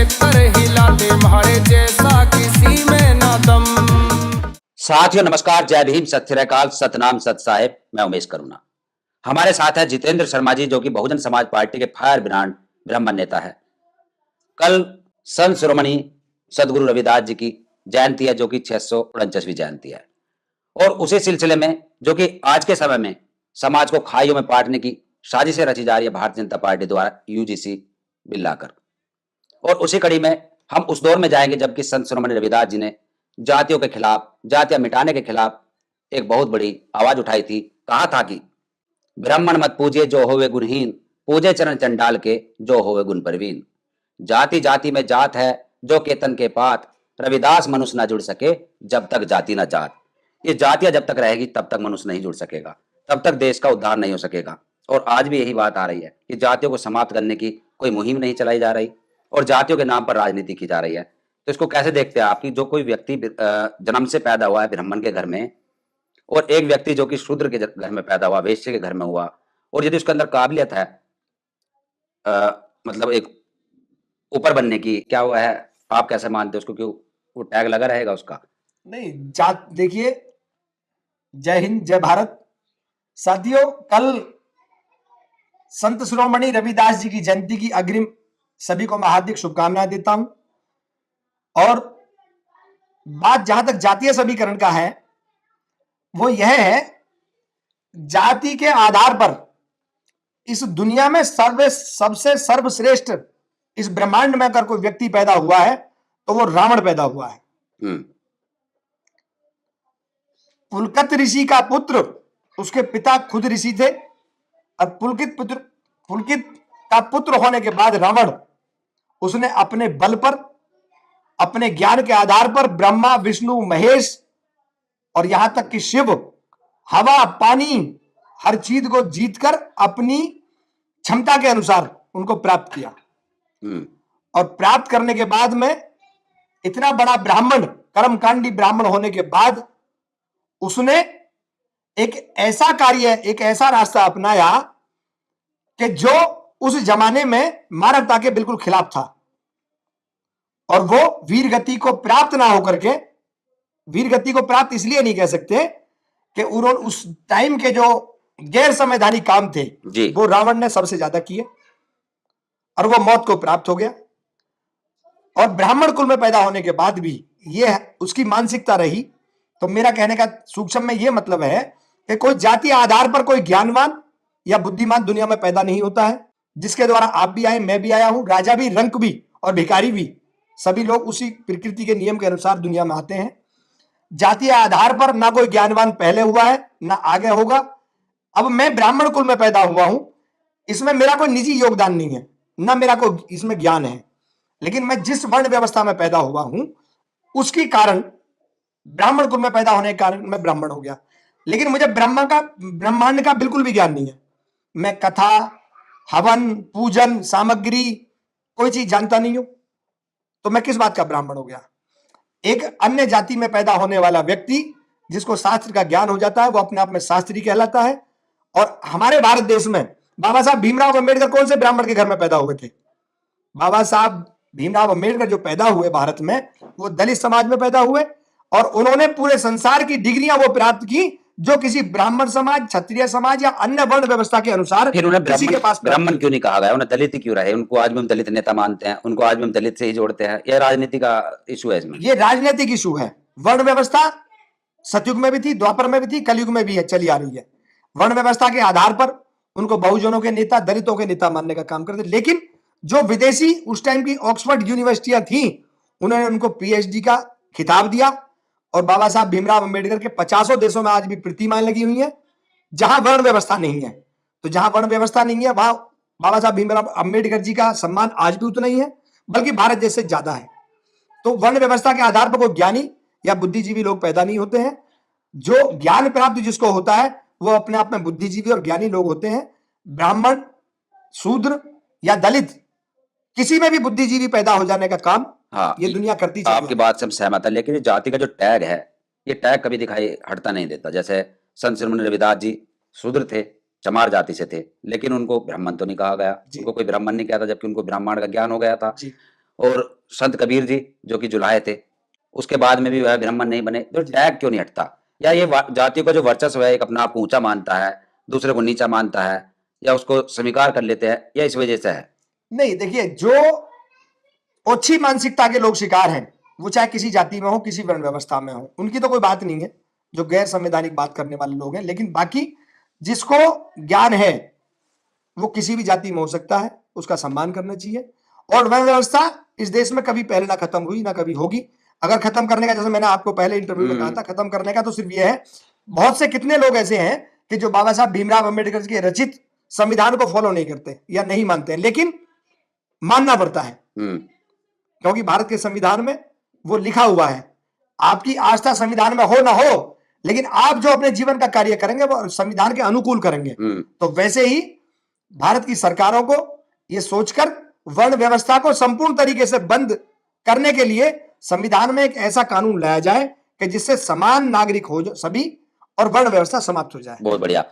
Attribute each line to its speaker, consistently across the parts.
Speaker 1: कर हिलाते म्हारे जैसा किसी में ना दम।
Speaker 2: साथियों नमस्कार, जय भीम, सत श्री अकाल, सतनाम सत साहेब। मैं उमेश करुणा। हमारे साथ है जितेंद्र शर्मा जी, जो कि बहुजन समाज पार्टी के फायर ब्रांड ब्राह्मण नेता है। कल संत शिरोमणि सदगुरु रविदास जी की जयंती है, जो कि 649वीं जयंती है। और उसी सिलसिले में जो कि आज के समय में समाज को खाइयों में बांटने की साजिशें रची जा रही है भारतीय जनता पार्टी द्वारा यूजीसी बिल लाकर। और उसी कड़ी में हम उस दौर में जाएंगे जबकि संत शिरोमणि रविदास जी ने जातियों के खिलाफ, जातियां मिटाने के खिलाफ एक बहुत बड़ी आवाज उठाई थी। कहा था कि ब्राह्मण मत पूजिए जो होवे गुणहीन, पूजे चरण चंडाल के जो होवे गुण प्रवीण। जाति जाति में जात है जो केतन के पात, रविदास मनुष्य ना जुड़ सके जब तक जाति ना जात। ये जातियां जब तक रहेगी तब तक मनुष्य नहीं जुड़ सकेगा, तब तक देश का उद्धार नहीं हो सकेगा। और आज भी यही बात आ रही है कि जातियों को समाप्त करने की कोई मुहिम नहीं चलाई जा रही और जातियों के नाम पर राजनीति की जा रही है। तो इसको कैसे देखते हैं आप कि जो कोई व्यक्ति जन्म से पैदा हुआ है ब्राह्मण के घर में, और एक व्यक्ति जो कि शूद्र के घर में पैदा हुआ, वैश्य के घर में हुआ, और यदि उसके अंदर काबिलियत है मतलब एक ऊपर बनने की, क्या हुआ है, आप कैसे मानते हैं उसको कि वो टैग लगा रहेगा उसका?
Speaker 3: नहीं, जात देखिए, जय हिंद जय भारत। साथियों, कल संत शिरोमणि रविदास जी की जयंती की अग्रिम सभी को मैं हार्दिक शुभकामनाएं देता हूं। और बात जहां तक जातीय समीकरण का है वो यह है, जाति के आधार पर इस दुनिया में सबसे सर्वश्रेष्ठ इस ब्रह्मांड में अगर कोई व्यक्ति पैदा हुआ है तो वो रावण पैदा हुआ है। पुलकित ऋषि का पुत्र, उसके पिता खुद ऋषि थे, और पुलकित का पुत्र होने के बाद रावण, उसने अपने बल पर, अपने ज्ञान के आधार पर ब्रह्मा विष्णु महेश और यहां तक कि शिव, हवा पानी हर चीज को जीतकर अपनी क्षमता के अनुसार उनको प्राप्त किया। और प्राप्त करने के बाद में इतना बड़ा ब्राह्मण, कर्मकांडी ब्राह्मण होने के बाद उसने एक ऐसा कार्य, एक ऐसा रास्ता अपनाया कि जो उस जमाने में मानवता के बिल्कुल खिलाफ था। और वो वीर गति को प्राप्त ना होकर के, वीर गति को प्राप्त इसलिए नहीं कह सकते कि उन्होंने उस टाइम के जो गैर संवैधानिक काम थे वो रावण ने सबसे ज्यादा किए और वो मौत को प्राप्त हो गया। और ब्राह्मण कुल में पैदा होने के बाद भी ये उसकी मानसिकता रही। तो मेरा कहने का सूक्ष्म में ये मतलब है कि कोई जातीय आधार पर कोई ज्ञानवान या बुद्धिमान दुनिया में पैदा नहीं होता है, जिसके द्वारा आप भी आए, मैं भी आया हूं, राजा भी, रंक भी और भिखारी भी, सभी लोग उसी प्रकृति के नियम के अनुसार दुनिया में आते हैं। जातीय आधार पर ना कोई ज्ञानवान पहले हुआ है ना आगे होगा। अब मैं ब्राह्मण कुल में पैदा हुआ हूं, इसमें मेरा कोई निजी योगदान नहीं है, ना मेरा कोई इसमें ज्ञान है, लेकिन मैं जिस वर्ण व्यवस्था में पैदा हुआ हूं उसके कारण, ब्राह्मण कुल में पैदा होने के कारण मैं ब्राह्मण हो गया। लेकिन मुझे ब्रह्मांड का बिल्कुल भी ज्ञान नहीं है। मैं कथा, हवन, पूजन सामग्री कोई चीज जानता नहीं हूं, तो मैं किस बात का ब्राह्मण हो गया? एक अन्य जाति में पैदा होने वाला व्यक्ति जिसको शास्त्र का ज्ञान हो जाता है वो अपने आप में शास्त्री कहलाता है। और हमारे भारत देश में बाबा साहब भीमराव अंबेडकर कौन से ब्राह्मण के घर में पैदा हुए थे? बाबा साहब भीमराव अंबेडकर जो पैदा हुए भारत में, वो दलित समाज में पैदा हुए और उन्होंने पूरे संसार की डिग्रियां वो प्राप्त की जो किसी ब्राह्मण समाज, क्षत्रिय समाज या अन्य वर्ण व्यवस्था के अनुसार
Speaker 2: फिर उन्हें
Speaker 3: किसी के पास
Speaker 2: ब्राह्मण क्यों नहीं कहा गया? उन्हें दलित क्यों रहे? उनको आज भी हम दलित नेता मानते हैं, उनको आज भी हम दलित से ही जोड़ते हैं। यह राजनीति का इशू है इसमें।
Speaker 3: ये राजनीतिक इशू है। वर्ण व्यवस्था सतयुग में भी थी, द्वापर में भी थी, कलयुग में भी है, चली आ रही है। वर्ण व्यवस्था के आधार पर उनको बहुजनों के नेता, दलितों के नेता मानने का काम करते। लेकिन जो विदेशी उस टाइम की ऑक्सफोर्ड यूनिवर्सिटियां थी, उन्होंने उनको पीएचडी का खिताब दिया। और बाबा साहब भीमराव अंबेडकर के 50 देशों में आज भी प्रतिमाएं लगी हुई हैं जहां वर्ण व्यवस्था नहीं है। तो जहां वर्ण व्यवस्था नहीं है वहां बाबा साहब भीमराव अंबेडकर जी का सम्मान आज भी उतना ही है, बल्कि भारत देश से ज्यादा है। तो वर्ण व्यवस्था के आधार पर कोई ज्ञानी या बुद्धिजीवी लोग पैदा नहीं होते हैं। जो ज्ञान प्राप्त जिसको होता है वो अपने आप में बुद्धिजीवी और ज्ञानी लोग होते हैं। ब्राह्मण, शूद्र या दलित, किसी में भी बुद्धिजीवी पैदा हो जाने का काम ये दुनिया करती है।
Speaker 2: आपकी बात से हम सहमत है, लेकिन जाति का जो टैग है, ये टैग कभी दिखाई हटता नहीं देता। जैसे संत शिरोमणि रविदास जी शूद्र थे, चमार जाति से थे, लेकिन उनको ब्राह्मण तो नहीं कहा गया, उनको कोई ब्राह्मण नहीं कहता, जबकि उनको ब्राह्मण का ज्ञान हो गया था। और संत कबीर जी जो कि जुलाहे थे, उसके बाद में भी वह ब्राह्मण नहीं बने, तो टैग क्यों नहीं हटता? या ये जातियों का जो वर्चस्व है एक अपना आप ऊंचा मानता है, दूसरे को नीचा मानता है, या उसको स्वीकार कर लेते हैं, या इस वजह से है?
Speaker 3: नहीं, देखिए, जो ओछी मानसिकता के लोग शिकार हैं, वो चाहे किसी जाति में हो, किसी वर्ण व्यवस्था में हो, उनकी तो कोई बात नहीं है, जो गैर संवैधानिक बात करने वाले लोग हैं। लेकिन बाकी जिसको ज्ञान है वो किसी भी जाति में हो सकता है, उसका सम्मान करना चाहिए। और वर्ण व्यवस्था इस देश में कभी पहले ना खत्म हुई, ना कभी होगी। अगर खत्म करने का, जैसे मैंने आपको पहले इंटरव्यू में कहा था, खत्म करने का तो सिर्फ ये है, बहुत से कितने लोग ऐसे हैं कि जो बाबा साहब भीमराव अम्बेडकर के रचित संविधान को फॉलो नहीं करते या नहीं मानते हैं, लेकिन मानना पड़ता है, क्योंकि भारत के संविधान में वो लिखा हुआ है। आपकी आस्था संविधान में हो ना हो, लेकिन आप जो अपने जीवन का कार्य करेंगे वो संविधान के अनुकूल करेंगे। तो वैसे ही भारत की सरकारों को ये सोचकर वर्ण व्यवस्था को संपूर्ण तरीके से बंद करने के लिए संविधान में एक ऐसा कानून लाया जाए कि जिससे समान नागरिक हो सभी और वर्ण व्यवस्था समाप्त हो जाए।
Speaker 2: बहुत बढ़िया।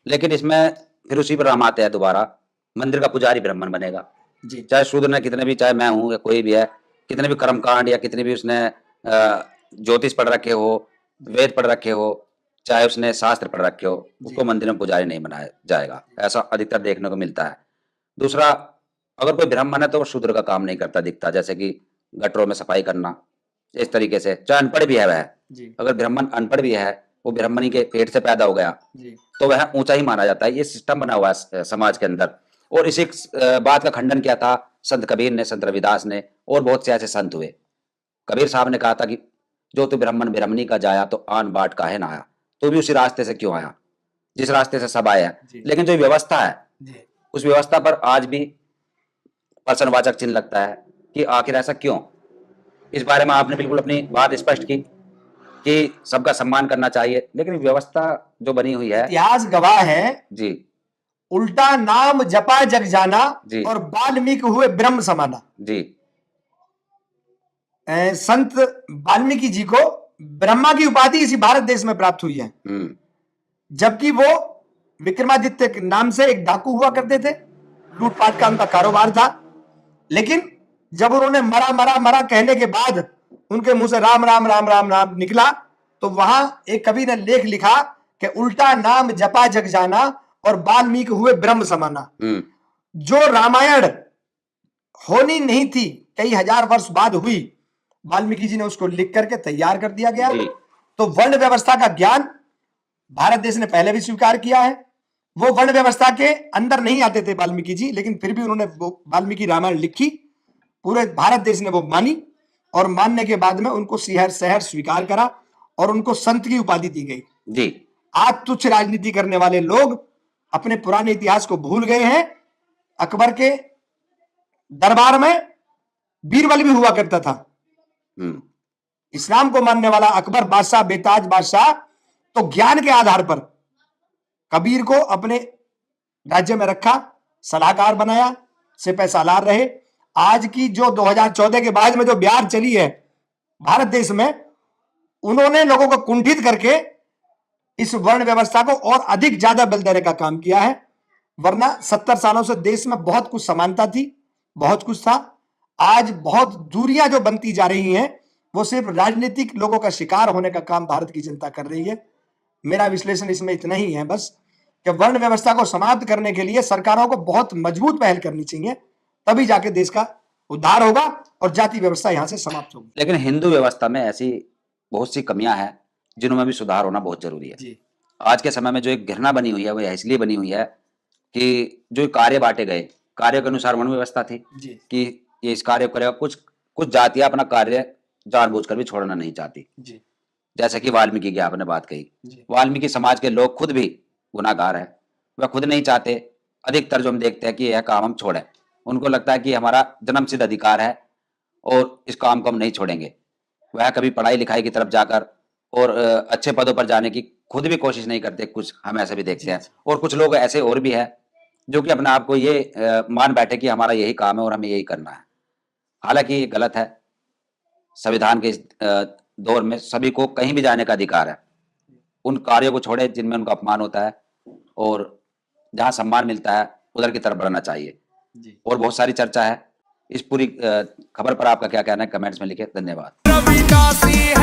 Speaker 2: लेकिन इसमें फिर उसी पर हम आते हैं दोबारा, मंदिर का पुजारी ब्राह्मण बनेगा
Speaker 3: जी,
Speaker 2: चाहे शूद्र ने कितने भी, चाहे मैं हूं या कोई भी है, कितने भी कर्मकांड या कितने भी उसने ज्योतिष पढ़ रखे हो, वेद पढ़ रखे हो, चाहे उसने शास्त्र पढ़ रखे हो, उसको मंदिर में पुजारी नहीं बनाया जाएगा, ऐसा अधिकतर देखने को मिलता है। दूसरा, अगर कोई ब्राह्मण है तो वो शूद्र का काम नहीं करता दिखता, जैसे कि गटरों में सफाई करना, इस तरीके से। चाहे अनपढ़ भी है वह, अगर ब्राह्मण अनपढ़ भी है, वो ब्राह्मणी के पेट से पैदा हो गया, तो वह ऊंचा ही माना जाता है। ये सिस्टम बना हुआ है समाज के अंदर। और इसी बात का खंडन किया था संत कबीर ने, संत रविदास ने, और बहुत से ऐसे संत हुए। कबीर साहब ने कहा था कि जो तू ब्राह्मण ब्राह्मणी का जाया, तो आन बाट काहे ना आया, तो भी उसी रास्ते से क्यों आया जिस रास्ते से सब आए हैं। लेकिन जो व्यवस्था है, उस व्यवस्था पर आज भी प्रश्नवाचक चिन्ह लगता है कि आखिर ऐसा क्यों। इस बारे में आपने बिल्कुल अपनी बात स्पष्ट की कि सबका सम्मान करना चाहिए, लेकिन व्यवस्था जो बनी हुई है,
Speaker 3: इतिहास गवाह है
Speaker 2: जी,
Speaker 3: उल्टा नाम जपा जग जाना
Speaker 2: जी,
Speaker 3: और वाल्मीकि हुए ब्रह्म समाना।
Speaker 2: जी,
Speaker 3: संत वाल्मीकि जी को ब्रह्मा की उपाधि इसी भारत देश में प्राप्त हुई है, जबकि वो विक्रमादित्य के नाम से एक डाकू हुआ करते थे, लूटपाट का उनका कारोबार था। लेकिन जब उन्होंने मरा मरा मरा कहने के बाद उनके मुंह से राम राम राम राम राम निकला, तो वहां एक कवि ने लेख लिखा कि उल्टा नाम जपा जग जाना और वाल्मीकि हुए ब्रह्म समाना। जो रामायण होनी नहीं थी, कई हजार वर्ष बाद हुई, वाल्मीकि जी ने उसको लिख करके तैयार कर दिया गया। तो वर्ण व्यवस्था का ज्ञान भारत देश ने पहले भी स्वीकार किया है। वो वर्ण व्यवस्था के अंदर नहीं आते थे वाल्मीकि जी, लेकिन फिर भी उन्होंने वाल्मीकि रामायण लिखी, पूरे भारत देश ने वो मानी, और मानने के बाद में उनको शहर स्वीकार करा और उनको संत की उपाधि दी गई।
Speaker 2: जी।
Speaker 3: आज तुच्छ राजनीति करने वाले लोग अपने पुराने इतिहास को भूल गए हैं। अकबर के दरबार में बीरबल भी हुआ करता था। इस्लाम को मानने वाला अकबर बादशाह, बेताज बादशाह, तो ज्ञान के आधार पर कबीर को अपने राज्य में रखा, सलाहकार बनाया, सिपह सालार रहे। आज की जो 2014 के बाद में जो बिहार चली है भारत देश में, उन्होंने लोगों को कुंठित करके इस वर्ण व्यवस्था को और अधिक ज्यादा बल देने का काम किया है। वरना 70 सालों से देश में बहुत कुछ समानता थी, बहुत कुछ था। आज बहुत दूरियां जो बनती जा रही हैं, वो सिर्फ राजनीतिक लोगों का शिकार होने का काम भारत की जनता कर रही है। मेरा विश्लेषण इसमें इतना ही है बस, कि वर्ण व्यवस्था को समाप्त करने के लिए सरकारों को बहुत मजबूत पहल करनी चाहिए, तभी जाके देश का उद्धार होगा और जाति व्यवस्था यहां से समाप्त होगी।
Speaker 2: लेकिन हिंदू व्यवस्था में ऐसी बहुत सी कमियां हैं जिनमें भी सुधार होना बहुत जरूरी है।
Speaker 3: जी।
Speaker 2: आज के समय में जो एक घृणा बनी हुई है, वो इसलिए बनी हुई है कि जो कार्य बांटे गए, कार्य के अनुसार वर्ण व्यवस्था थी कि ये इस कार्य को करेगा। कुछ जातियां अपना कार्य जानबूझकर भी छोड़ना नहीं चाहती, जैसे कि वाल्मीकि की आपने बात कही। वाल्मीकि समाज के लोग खुद भी गुनाहगार है, वह खुद नहीं चाहते। अधिकतर जो हम देखते हैं कि यह काम हम छोड़ें, उनको लगता है कि हमारा जन्मसिद्ध अधिकार है और इस काम को हम नहीं छोड़ेंगे। वह कभी पढ़ाई लिखाई की तरफ जाकर और अच्छे पदों पर जाने की खुद भी कोशिश नहीं करते। कुछ हम ऐसे भी देखते हैं, और कुछ लोग ऐसे और भी हैं जो कि अपने आप को ये मान बैठे कि हमारा यही काम है और हमें यही करना है। हालांकि ये गलत है। संविधान के इस दौर में सभी को कहीं भी जाने का अधिकार है। उन कार्यों को छोड़े जिनमें उनका अपमान होता है, और जहां सम्मान मिलता है उधर की तरफ बढ़ना चाहिए। और बहुत सारी चर्चा है इस पूरी खबर पर आपका क्या कहना है, कमेंट्स में लिखे। धन्यवाद।
Speaker 1: रविदासी है